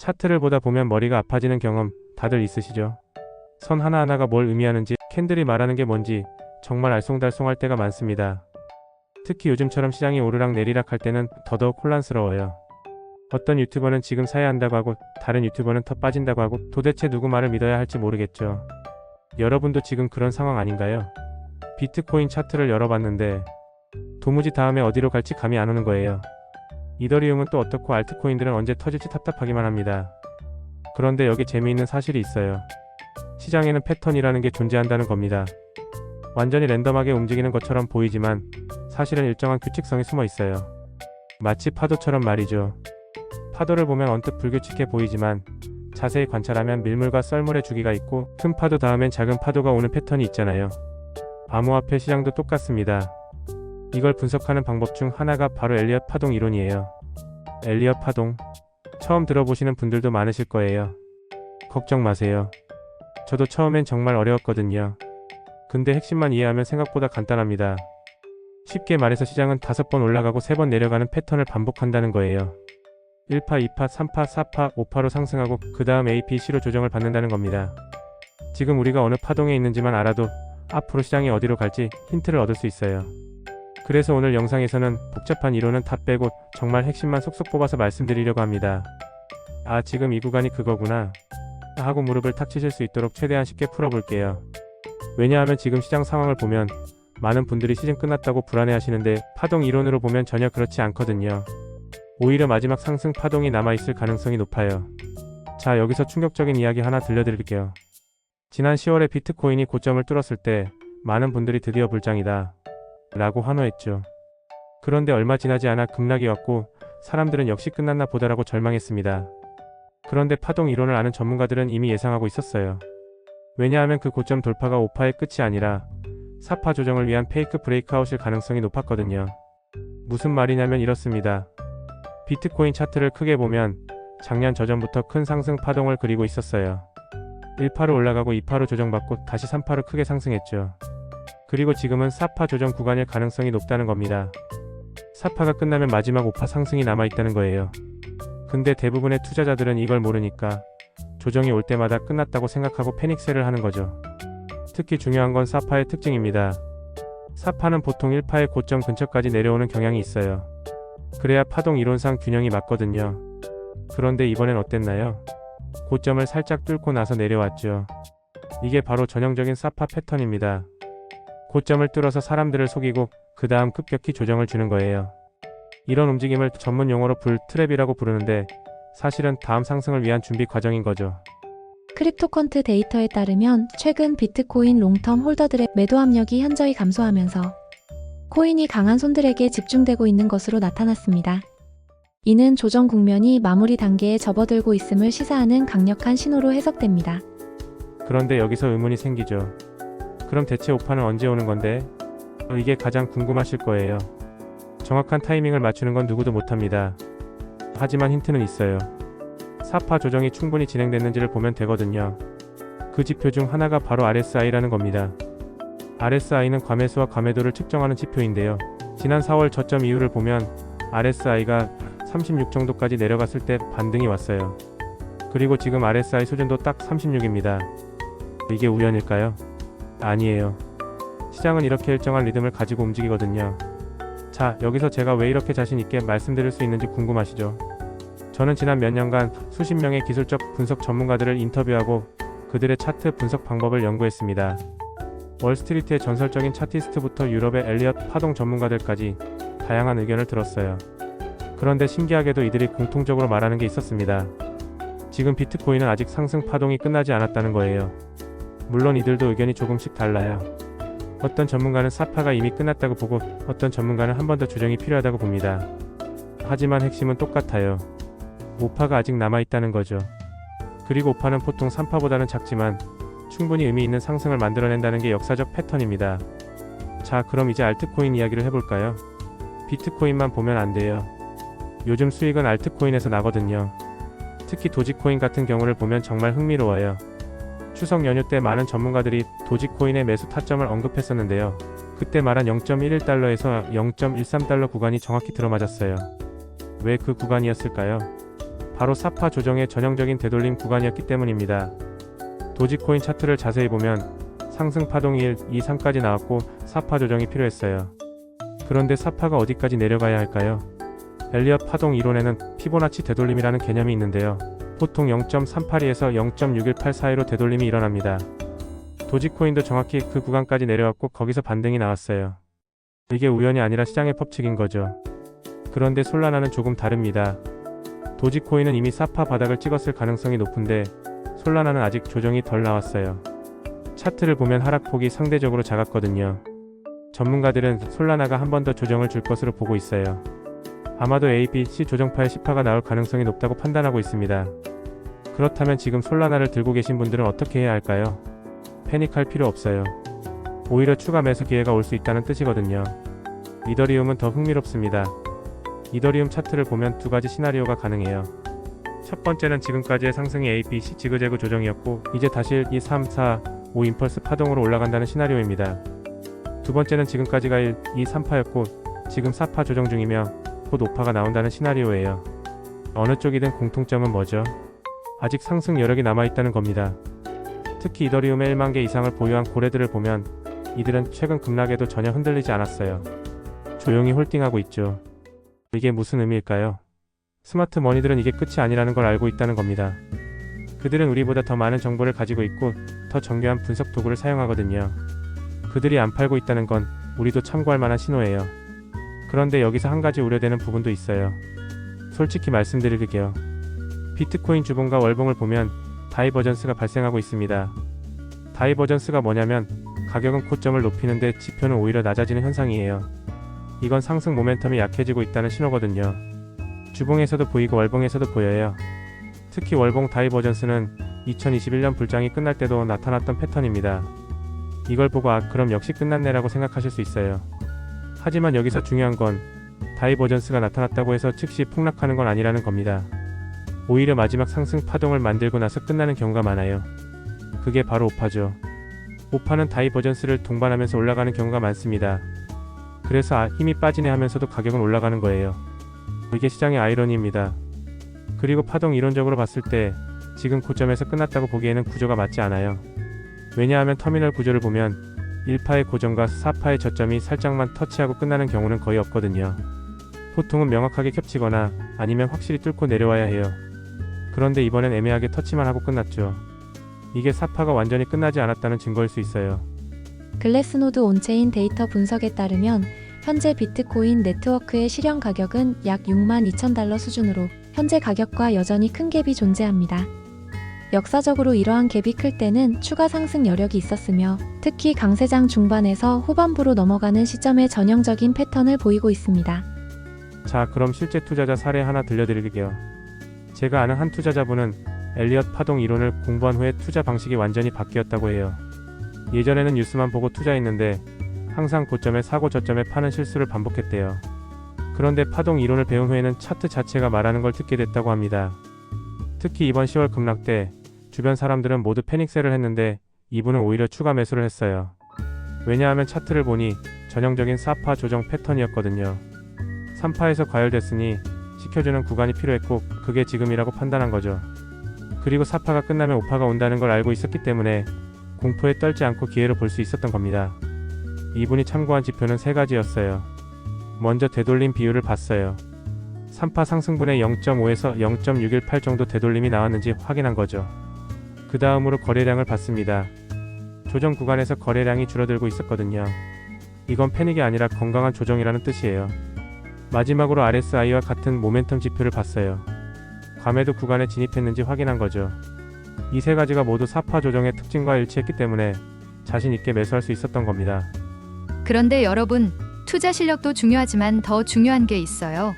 차트를 보다 보면 머리가 아파지는 경험 다들 있으시죠? 선 하나하나가 뭘 의미하는지, 캔들이 말하는 게 뭔지 정말 알쏭달쏭할 때가 많습니다. 특히 요즘처럼 시장이 오르락내리락 할 때는 더더욱 혼란스러워요. 어떤 유튜버는 지금 사야 한다고 하고 다른 유튜버는 더 빠진다고 하고 도대체 누구 말을 믿어야 할지 모르겠죠. 여러분도 지금 그런 상황 아닌가요? 비트코인 차트를 열어봤는데 도무지 다음에 어디로 갈지 감이 안 오는 거예요. 이더리움은 또 어떻고 알트코인들은 언제 터질지 답답하기만 합니다. 그런데 여기 재미있는 사실이 있어요. 시장에는 패턴이라는 게 존재한다는 겁니다. 완전히 랜덤하게 움직이는 것처럼 보이지만 사실은 일정한 규칙성이 숨어 있어요. 마치 파도처럼 말이죠. 파도를 보면 언뜻 불규칙해 보이지만 자세히 관찰하면 밀물과 썰물의 주기가 있고 큰 파도 다음엔 작은 파도가 오는 패턴이 있잖아요. 암호화폐 시장도 똑같습니다. 이걸 분석하는 방법 중 하나가 바로 엘리엇 파동 이론이에요. 엘리엇 파동, 처음 들어보시는 분들도 많으실 거예요. 걱정 마세요. 저도 처음엔 정말 어려웠거든요. 근데 핵심만 이해하면 생각보다 간단합니다. 쉽게 말해서 시장은 5번 올라가고 3번 내려가는 패턴을 반복한다는 거예요. 1파, 2파, 3파, 4파, 5파로 상승하고 그 다음 A, B, C로 조정을 받는다는 겁니다. 지금 우리가 어느 파동에 있는지만 알아도 앞으로 시장이 어디로 갈지 힌트를 얻을 수 있어요. 그래서 오늘 영상에서는 복잡한 이론은 다 빼고 정말 핵심만 쏙쏙 뽑아서 말씀드리려고 합니다. 아, 지금 이 구간이 그거구나 하고 무릎을 탁 치실 수 있도록 최대한 쉽게 풀어볼게요. 왜냐하면 지금 시장 상황을 보면 많은 분들이 시즌 끝났다고 불안해하시는데 파동 이론으로 보면 전혀 그렇지 않거든요. 오히려 마지막 상승 파동이 남아있을 가능성이 높아요. 자, 여기서 충격적인 이야기 하나 들려드릴게요. 지난 10월에 비트코인이 고점을 뚫었을 때 많은 분들이 드디어 불장이다 라고 환호했죠. 그런데 얼마 지나지 않아 급락이 왔고 사람들은 역시 끝났나 보다라고 절망했습니다. 그런데 파동 이론을 아는 전문가들은 이미 예상하고 있었어요. 왜냐하면 그 고점 돌파가 5파의 끝이 아니라 4파 조정을 위한 페이크 브레이크아웃일 가능성이 높았거든요. 무슨 말이냐면 이렇습니다. 비트코인 차트를 크게 보면 작년 저전부터 큰 상승 파동을 그리고 있었어요. 1파로 올라가고 2파로 조정받고 다시 3파로 크게 상승했죠. 그리고 지금은 4파 조정 구간일 가능성이 높다는 겁니다. 4파가 끝나면 마지막 5파 상승이 남아있다는 거예요. 근데 대부분의 투자자들은 이걸 모르니까 조정이 올 때마다 끝났다고 생각하고 패닉셀을 하는 거죠. 특히 중요한 건 4파의 특징입니다. 4파는 보통 1파의 고점 근처까지 내려오는 경향이 있어요. 그래야 파동 이론상 균형이 맞거든요. 그런데 이번엔 어땠나요? 고점을 살짝 뚫고 나서 내려왔죠. 이게 바로 전형적인 4파 패턴입니다. 고점을 뚫어서 사람들을 속이고 그 다음 급격히 조정을 주는 거예요. 이런 움직임을 전문 용어로 불트랩이라고 부르는데 사실은 다음 상승을 위한 준비 과정인 거죠. 크립토컨트 데이터에 따르면 최근 비트코인 롱텀 홀더들의 매도 압력이 현저히 감소하면서 코인이 강한 손들에게 집중되고 있는 것으로 나타났습니다. 이는 조정 국면이 마무리 단계에 접어들고 있음을 시사하는 강력한 신호로 해석됩니다. 그런데 여기서 의문이 생기죠. 그럼 대체 5파는 언제 오는 건데? 이게 가장 궁금하실 거예요. 정확한 타이밍을 맞추는 건 누구도 못합니다. 하지만 힌트는 있어요. 4파 조정이 충분히 진행됐는지를 보면 되거든요. 그 지표 중 하나가 바로 RSI라는 겁니다. RSI는 과매수와 과매도를 측정하는 지표인데요. 지난 4월 저점 이후를 보면 RSI가 36 정도까지 내려갔을 때 반등이 왔어요. 그리고 지금 RSI 수준도 딱 36입니다. 이게 우연일까요? 아니에요. 시장은 이렇게 일정한 리듬을 가지고 움직이거든요. 자, 여기서 제가 왜 이렇게 자신 있게 말씀드릴 수 있는지 궁금하시죠? 저는 지난 몇 년간 수십 명의 기술적 분석 전문가들을 인터뷰하고 그들의 차트 분석 방법을 연구했습니다. 월스트리트의 전설적인 차티스트부터 유럽의 엘리엇 파동 전문가들까지 다양한 의견을 들었어요. 그런데 신기하게도 이들이 공통적으로 말하는 게 있었습니다. 지금 비트코인은 아직 상승 파동이 끝나지 않았다는 거예요. 물론 이들도 의견이 조금씩 달라요. 어떤 전문가는 4파가 이미 끝났다고 보고 어떤 전문가는 한 번 더 조정이 필요하다고 봅니다. 하지만 핵심은 똑같아요. 5파가 아직 남아있다는 거죠. 그리고 5파는 보통 3파보다는 작지만 충분히 의미 있는 상승을 만들어낸다는 게 역사적 패턴입니다. 자, 그럼 이제 알트코인 이야기를 해볼까요? 비트코인만 보면 안 돼요. 요즘 수익은 알트코인에서 나거든요. 특히 도지코인 같은 경우를 보면 정말 흥미로워요. 추석 연휴 때 많은 전문가들이 도지코인의 매수 타점을 언급했었는데요. 그때 말한 0.11달러에서 0.13달러 구간이 정확히 들어맞았어요. 왜 그 구간이었을까요? 바로 사파 조정의 전형적인 되돌림 구간이었기 때문입니다. 도지코인 차트를 자세히 보면 상승 파동이 1, 2, 3까지 나왔고 사파 조정이 필요했어요. 그런데 사파가 어디까지 내려가야 할까요? 엘리엇 파동 이론에는 피보나치 되돌림이라는 개념이 있는데요. 보통 0.382에서 0.618 사이로 되돌림이 일어납니다. 도지코인도 정확히 그 구간까지 내려왔고 거기서 반등이 나왔어요. 이게 우연이 아니라 시장의 법칙인 거죠. 그런데 솔라나는 조금 다릅니다. 도지코인은 이미 사파 바닥을 찍었을 가능성이 높은데 솔라나는 아직 조정이 덜 나왔어요. 차트를 보면 하락폭이 상대적으로 작았거든요. 전문가들은 솔라나가 한 번 더 조정을 줄 것으로 보고 있어요. 아마도 A, B, C 조정파의 10파가 나올 가능성이 높다고 판단하고 있습니다. 그렇다면 지금 솔라나를 들고 계신 분들은 어떻게 해야 할까요? 패닉할 필요 없어요. 오히려 추가 매수 기회가 올 수 있다는 뜻이거든요. 이더리움은 더 흥미롭습니다. 이더리움 차트를 보면 두 가지 시나리오가 가능해요. 첫 번째는 지금까지의 상승이 A, B, C 지그재그 조정이었고 이제 다시 2, 3, 4, 5 임펄스 파동으로 올라간다는 시나리오입니다. 두 번째는 지금까지가 1, 2, 3파였고 지금 4파 조정 중이며 곧 5파가 나온다는 시나리오예요. 어느 쪽이든 공통점은 뭐죠? 아직 상승 여력이 남아있다는 겁니다. 특히 이더리움의 1만 개 이상을 보유한 고래들을 보면 이들은 최근 급락에도 전혀 흔들리지 않았어요. 조용히 홀딩하고 있죠. 이게 무슨 의미일까요? 스마트 머니들은 이게 끝이 아니라는 걸 알고 있다는 겁니다. 그들은 우리보다 더 많은 정보를 가지고 있고 더 정교한 분석 도구를 사용하거든요. 그들이 안 팔고 있다는 건 우리도 참고할 만한 신호예요. 그런데 여기서 한 가지 우려되는 부분도 있어요. 솔직히 말씀드릴게요. 비트코인 주봉과 월봉을 보면 다이버전스가 발생하고 있습니다. 다이버전스가 뭐냐면 가격은 고점을 높이는데 지표는 오히려 낮아지는 현상이에요. 이건 상승 모멘텀이 약해지고 있다는 신호거든요. 주봉에서도 보이고 월봉에서도 보여요. 특히 월봉 다이버전스는 2021년 불장이 끝날 때도 나타났던 패턴입니다. 이걸 보고 그럼 역시 끝났네라고 생각하실 수 있어요. 하지만 여기서 중요한 건 다이버전스가 나타났다고 해서 즉시 폭락하는 건 아니라는 겁니다. 오히려 마지막 상승 파동을 만들고 나서 끝나는 경우가 많아요. 그게 바로 오파죠. 오파는 다이버전스를 동반하면서 올라가는 경우가 많습니다. 그래서 힘이 빠지네 하면서도 가격은 올라가는 거예요. 이게 시장의 아이러니입니다. 그리고 파동 이론적으로 봤을 때 지금 고점에서 끝났다고 보기에는 구조가 맞지 않아요. 왜냐하면 터미널 구조를 보면 1파의 고점과 4파의 저점이 살짝만 터치하고 끝나는 경우는 거의 없거든요. 보통은 명확하게 겹치거나 아니면 확실히 뚫고 내려와야 해요. 그런데 이번엔 애매하게 터치만 하고 끝났죠. 이게 4파가 완전히 끝나지 않았다는 증거일 수 있어요. 글래스노드 온체인 데이터 분석에 따르면 현재 비트코인 네트워크의 실현 가격은 약 62,000달러 수준으로 현재 가격과 여전히 큰 갭이 존재합니다. 역사적으로 이러한 갭이 클 때는 추가 상승 여력이 있었으며 특히 강세장 중반에서 후반부로 넘어가는 시점에 전형적인 패턴을 보이고 있습니다. 자, 그럼 실제 투자자 사례 하나 들려드릴게요. 제가 아는 한 투자자분은 엘리엇 파동 이론을 공부한 후에 투자 방식이 완전히 바뀌었다고 해요. 예전에는 뉴스만 보고 투자했는데 항상 고점에 사고 저점에 파는 실수를 반복했대요. 그런데 파동 이론을 배운 후에는 차트 자체가 말하는 걸 듣게 됐다고 합니다. 특히 이번 10월 급락 때 주변 사람들은 모두 패닉셀을 했는데 이분은 오히려 추가 매수를 했어요. 왜냐하면 차트를 보니 전형적인 4파 조정 패턴이었거든요. 3파에서 과열됐으니 지켜주는 구간이 필요했고 그게 지금이라고 판단한 거죠. 그리고 4파가 끝나면 5파가 온다는 걸 알고 있었기 때문에 공포에 떨지 않고 기회로 볼 수 있었던 겁니다. 이분이 참고한 지표는 3가지였어요. 먼저 되돌림 비율을 봤어요. 3파 상승분의 0.5에서 0.618 정도 되돌림이 나왔는지 확인한 거죠. 그 다음으로 거래량을 봤습니다. 조정 구간에서 거래량이 줄어들고 있었거든요. 이건 패닉이 아니라 건강한 조정이라는 뜻이에요. 마지막으로 RSI와 같은 모멘텀 지표를 봤어요. 과매도 구간에 진입했는지 확인한 거죠. 이 3가지가 모두 4파 조정의 특징과 일치했기 때문에 자신 있게 매수할 수 있었던 겁니다. 그런데 여러분, 투자 실력도 중요하지만 더 중요한 게 있어요.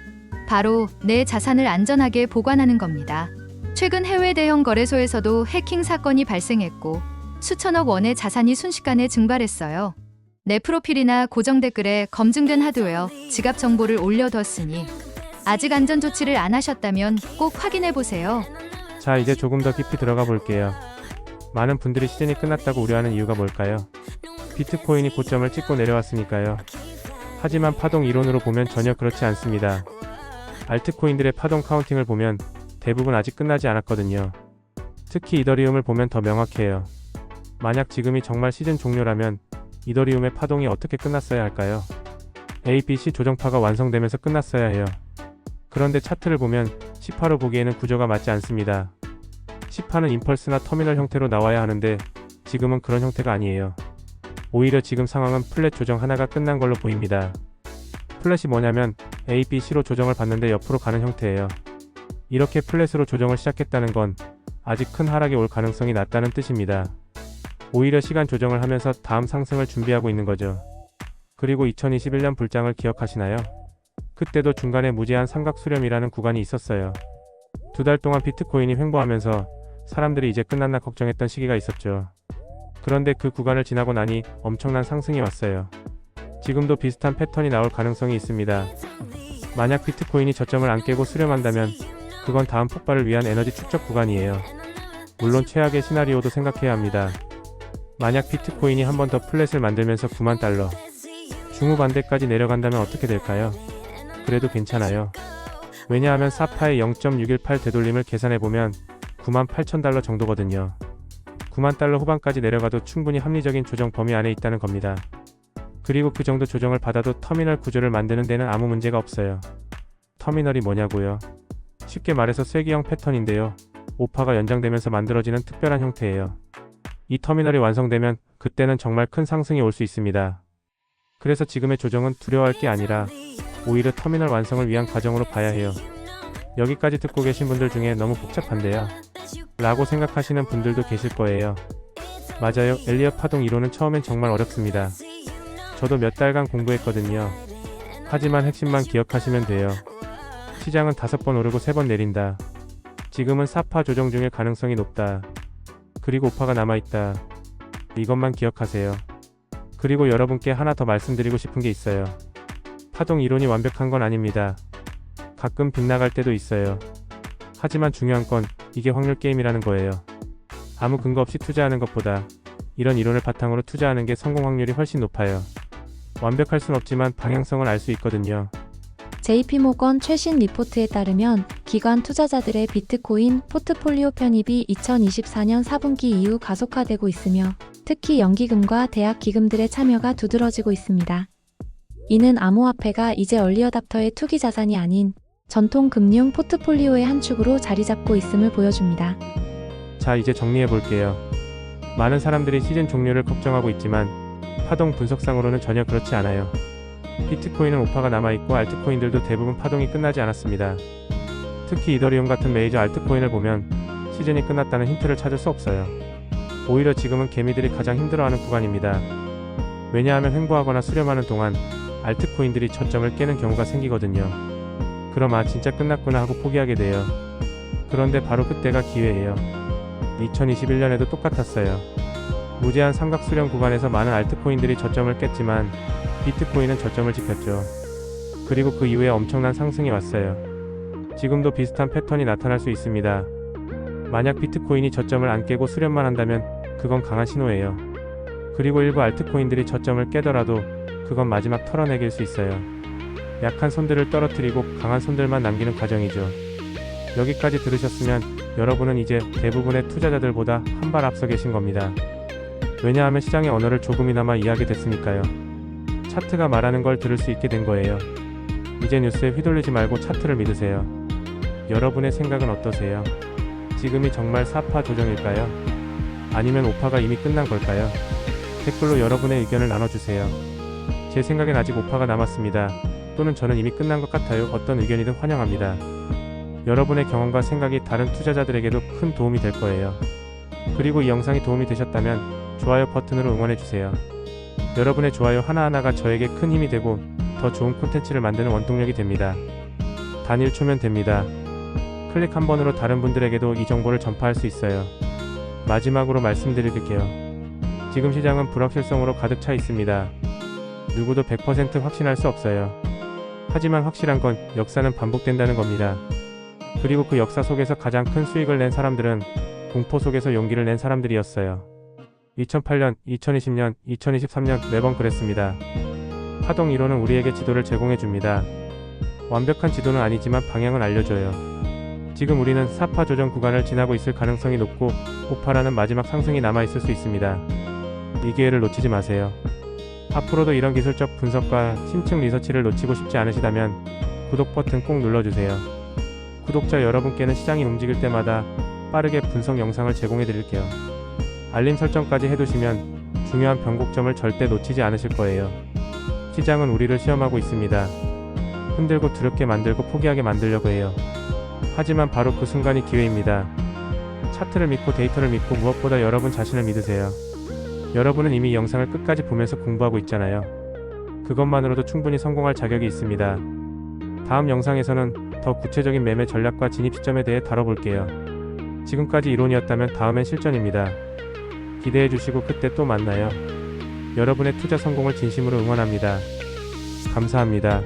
바로 내 자산을 안전하게 보관하는 겁니다. 최근 해외 대형 거래소에서도 해킹 사건이 발생했고 수천억 원의 자산이 순식간에 증발했어요. 내 프로필이나 고정 댓글에 검증된 하드웨어, 지갑 정보를 올려뒀으니 아직 안전 조치를 안 하셨다면 꼭 확인해 보세요. 자, 이제 조금 더 깊이 들어가 볼게요. 많은 분들이 시즌이 끝났다고 우려하는 이유가 뭘까요? 비트코인이 고점을 찍고 내려왔으니까요. 하지만 파동 이론으로 보면 전혀 그렇지 않습니다. 알트코인들의 파동 카운팅을 보면 대부분 아직 끝나지 않았거든요. 특히 이더리움을 보면 더 명확해요. 만약 지금이 정말 시즌 종료라면 이더리움의 파동이 어떻게 끝났어야 할까요? A, B, C 조정파가 완성되면서 끝났어야 해요. 그런데 차트를 보면 10화로 보기에는 구조가 맞지 않습니다. 10화는 임펄스나 터미널 형태로 나와야 하는데 지금은 그런 형태가 아니에요. 오히려 지금 상황은 플랫 조정 하나가 끝난 걸로 보입니다. 플랫이 뭐냐면 A, B, C로 조정을 받는데 옆으로 가는 형태예요. 이렇게 플랫으로 조정을 시작했다는 건 아직 큰 하락이 올 가능성이 낮다는 뜻입니다. 오히려 시간 조정을 하면서 다음 상승을 준비하고 있는 거죠. 그리고 2021년 불장을 기억하시나요? 그때도 중간에 무제한 삼각 수렴이라는 구간이 있었어요. 2달 동안 비트코인이 횡보하면서 사람들이 이제 끝났나 걱정했던 시기가 있었죠. 그런데 그 구간을 지나고 나니 엄청난 상승이 왔어요. 지금도 비슷한 패턴이 나올 가능성이 있습니다. 만약 비트코인이 저점을 안 깨고 수렴한다면 그건 다음 폭발을 위한 에너지 축적 구간이에요. 물론 최악의 시나리오도 생각해야 합니다. 만약 비트코인이 한 번 더 플랫을 만들면서 9만 달러 중후반대까지 내려간다면 어떻게 될까요? 그래도 괜찮아요. 왜냐하면 사파의 0.618 되돌림을 계산해보면 9만 8천 달러 정도거든요. 9만 달러 후반까지 내려가도 충분히 합리적인 조정 범위 안에 있다는 겁니다. 그리고 그 정도 조정을 받아도 터미널 구조를 만드는 데는 아무 문제가 없어요. 터미널이 뭐냐고요? 쉽게 말해서 쐐기형 패턴인데요. 5파가 연장되면서 만들어지는 특별한 형태예요. 이 터미널이 완성되면 그때는 정말 큰 상승이 올 수 있습니다. 그래서 지금의 조정은 두려워할 게 아니라 오히려 터미널 완성을 위한 과정으로 봐야 해요. 여기까지 듣고 계신 분들 중에 너무 복잡한데요? 라고 생각하시는 분들도 계실 거예요. 맞아요. 엘리엇 파동 이론은 처음엔 정말 어렵습니다. 저도 몇 달간 공부했거든요. 하지만 핵심만 기억하시면 돼요. 시장은 5번 오르고 3번 내린다. 지금은 4파 조정 중일 가능성이 높다. 그리고 5파가 남아있다. 이것만 기억하세요. 그리고 여러분께 하나 더 말씀드리고 싶은 게 있어요. 파동 이론이 완벽한 건 아닙니다. 가끔 빗나갈 때도 있어요. 하지만 중요한 건 이게 확률 게임이라는 거예요. 아무 근거 없이 투자하는 것보다 이런 이론을 바탕으로 투자하는 게 성공 확률이 훨씬 높아요. 완벽할 순 없지만 방향성을 알 수 있거든요. JP모건 최신 리포트에 따르면 기관 투자자들의 비트코인 포트폴리오 편입이 2024년 4분기 이후 가속화되고 있으며 특히 연기금과 대학 기금들의 참여가 두드러지고 있습니다. 이는 암호화폐가 이제 얼리어답터의 투기 자산이 아닌 전통 금융 포트폴리오의 한 축으로 자리 잡고 있음을 보여줍니다. 자, 이제 정리해 볼게요. 많은 사람들이 시즌 종료를 걱정하고 있지만 파동 분석상으로는 전혀 그렇지 않아요. 비트코인은 5파가 남아있고 알트코인들도 대부분 파동이 끝나지 않았습니다. 특히 이더리움 같은 메이저 알트코인을 보면 시즌이 끝났다는 힌트를 찾을 수 없어요. 오히려 지금은 개미들이 가장 힘들어하는 구간입니다. 왜냐하면 횡보하거나 수렴하는 동안 알트코인들이 저점을 깨는 경우가 생기거든요. 그럼 아 진짜 끝났구나 하고 포기하게 돼요. 그런데 바로 그때가 기회예요. 2021년에도 똑같았어요. 무제한 삼각 수렴 구간에서 많은 알트코인들이 저점을 깼지만 비트코인은 저점을 지켰죠. 그리고 그 이후에 엄청난 상승이 왔어요. 지금도 비슷한 패턴이 나타날 수 있습니다. 만약 비트코인이 저점을 안 깨고 수렴만 한다면 그건 강한 신호예요. 그리고 일부 알트코인들이 저점을 깨더라도 그건 마지막 털어내길 수 있어요. 약한 손들을 떨어뜨리고 강한 손들만 남기는 과정이죠. 여기까지 들으셨으면 여러분은 이제 대부분의 투자자들보다 한 발 앞서 계신 겁니다. 왜냐하면 시장의 언어를 조금이나마 이해하게 됐으니까요. 차트가 말하는 걸 들을 수 있게 된 거예요. 이제 뉴스에 휘둘리지 말고 차트를 믿으세요. 여러분의 생각은 어떠세요? 지금이 정말 4파 조정일까요? 아니면 5파가 이미 끝난 걸까요? 댓글로 여러분의 의견을 나눠주세요. 제 생각엔 아직 5파가 남았습니다. 또는 저는 이미 끝난 것 같아요. 어떤 의견이든 환영합니다. 여러분의 경험과 생각이 다른 투자자들에게도 큰 도움이 될 거예요. 그리고 이 영상이 도움이 되셨다면 좋아요 버튼으로 응원해주세요. 여러분의 좋아요 하나하나가 저에게 큰 힘이 되고 더 좋은 콘텐츠를 만드는 원동력이 됩니다. 단 1초면 됩니다. 클릭 한 번으로 다른 분들에게도 이 정보를 전파할 수 있어요. 마지막으로 말씀드릴게요. 지금 시장은 불확실성으로 가득 차 있습니다. 누구도 100% 확신할 수 없어요. 하지만 확실한 건 역사는 반복된다는 겁니다. 그리고 그 역사 속에서 가장 큰 수익을 낸 사람들은 공포 속에서 용기를 낸 사람들이었어요. 2008년, 2020년, 2023년 매번 그랬습니다. 파동 이론은 우리에게 지도를 제공해 줍니다. 완벽한 지도는 아니지만 방향은 알려줘요. 지금 우리는 사파 조정 구간을 지나고 있을 가능성이 높고 오파라는 마지막 상승이 남아 있을 수 있습니다. 이 기회를 놓치지 마세요. 앞으로도 이런 기술적 분석과 심층 리서치를 놓치고 싶지 않으시다면 구독 버튼 꼭 눌러주세요. 구독자 여러분께는 시장이 움직일 때마다 빠르게 분석 영상을 제공해 드릴게요. 알림 설정까지 해두시면 중요한 변곡점을 절대 놓치지 않으실 거예요. 시장은 우리를 시험하고 있습니다. 흔들고 두렵게 만들고 포기하게 만들려고 해요. 하지만 바로 그 순간이 기회입니다. 차트를 믿고 데이터를 믿고 무엇보다 여러분 자신을 믿으세요. 여러분은 이미 영상을 끝까지 보면서 공부하고 있잖아요. 그것만으로도 충분히 성공할 자격이 있습니다. 다음 영상에서는 더 구체적인 매매 전략과 진입 시점에 대해 다뤄볼게요. 지금까지 이론이었다면 다음엔 실전입니다. 기대해 주시고 그때 또 만나요. 여러분의 투자 성공을 진심으로 응원합니다. 감사합니다.